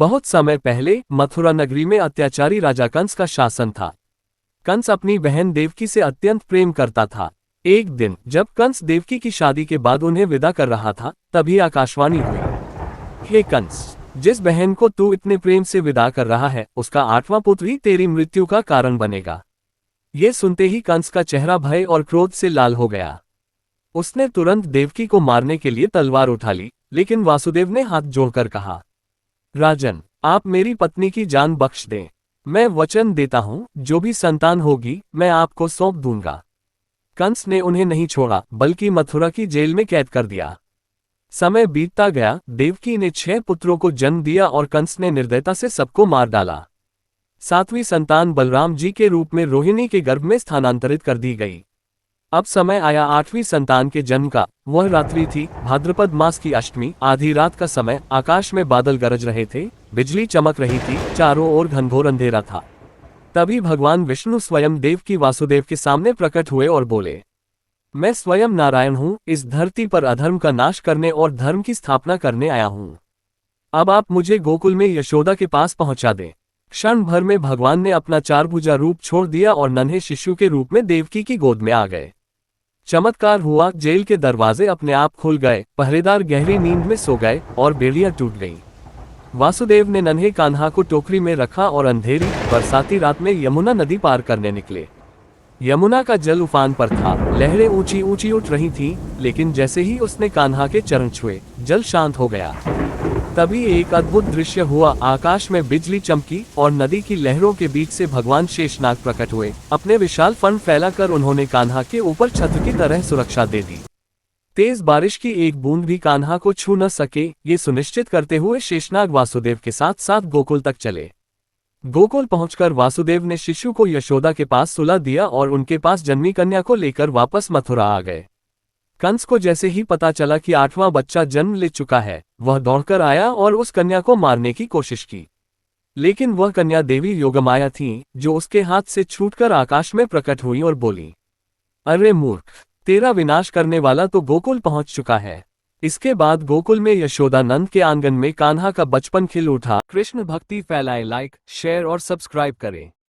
बहुत समय पहले मथुरा नगरी में अत्याचारी राजा कंस का शासन था। कंस अपनी बहन देवकी से अत्यंत प्रेम करता था। एक दिन जब कंस देवकी की शादी के बाद उन्हें विदा कर रहा था, तभी आकाशवाणी हुई, हे कंस, जिस बहन को तू इतने प्रेम से विदा कर रहा है, उसका 8वां पुत्र ही तेरी मृत्यु का कारण बनेगा। ये सुनते ही कंस का चेहरा भय और क्रोध से लाल हो गया। उसने तुरंत देवकी को मारने के लिए तलवार उठा ली, लेकिन वासुदेव ने हाथ जोड़कर कहा, राजन, आप मेरी पत्नी की जान बख्श दें। मैं वचन देता हूं, जो भी संतान होगी मैं आपको सौंप दूंगा। कंस ने उन्हें नहीं छोड़ा, बल्कि मथुरा की जेल में कैद कर दिया। समय बीतता गया, देवकी ने 6 पुत्रों को जन्म दिया और कंस ने निर्दयता से सबको मार डाला। 7वीं संतान बलराम जी के रूप में रोहिणी के गर्भ में स्थानांतरित कर दी गई। अब समय आया 8वीं संतान के जन्म का। वह रात्रि थी, भाद्रपद मास की अष्टमी, आधी रात का समय। आकाश में बादल गरज रहे थे, बिजली चमक रही थी, चारों ओर घनघोर अंधेरा था। तभी भगवान विष्णु स्वयं देवकी वासुदेव के सामने प्रकट हुए और बोले, मैं स्वयं नारायण हूँ, इस धरती पर अधर्म का नाश करने और धर्म की स्थापना करने आया हूँ। अब आप मुझे गोकुल में यशोदा के पास पहुंचा दें। क्षण भर में भगवान ने अपना 4 भुजा रूप छोड़ दिया और नन्हे शिशु के रूप में देवकी की गोद में आ गए। चमत्कार हुआ, जेल के दरवाजे अपने आप खुल गए, पहरेदार गहरी नींद में सो गए और बेड़ियां टूट गईं। वासुदेव ने नन्हे कान्हा को टोकरी में रखा और अंधेरी बरसाती रात में यमुना नदी पार करने निकले। यमुना का जल उफान पर था, लहरें ऊंची ऊंची उठ रही थीं, लेकिन जैसे ही उसने कान्हा के चरण छुए, जल शांत हो गया। तभी एक अद्भुत दृश्य हुआ, आकाश में बिजली चमकी और नदी की लहरों के बीच से भगवान शेषनाग प्रकट हुए। अपने विशाल फन फैलाकर उन्होंने कान्हा के ऊपर छत्र की तरह सुरक्षा दे दी। तेज बारिश की एक बूंद भी कान्हा को छू न सके, ये सुनिश्चित करते हुए शेषनाग वासुदेव के साथ साथ गोकुल तक चले। गोकुल पहुंचकर वासुदेव ने शिशु को यशोदा के पास सुला दिया और उनके पास जन्मी कन्या को लेकर वापस मथुरा आ गए। कंस को जैसे ही पता चला कि 8वां बच्चा जन्म ले चुका है, वह दौड़कर आया और उस कन्या को मारने की कोशिश की। लेकिन वह कन्या देवी योगमाया थी, जो उसके हाथ से छूटकर आकाश में प्रकट हुई और बोली, अरे मूर्ख, तेरा विनाश करने वाला तो गोकुल पहुंच चुका है। इसके बाद गोकुल में यशोदा नंद के आंगन में कान्हा का बचपन खिल उठा। कृष्ण भक्ति फैलाए, लाइक, शेयर और सब्सक्राइब करें।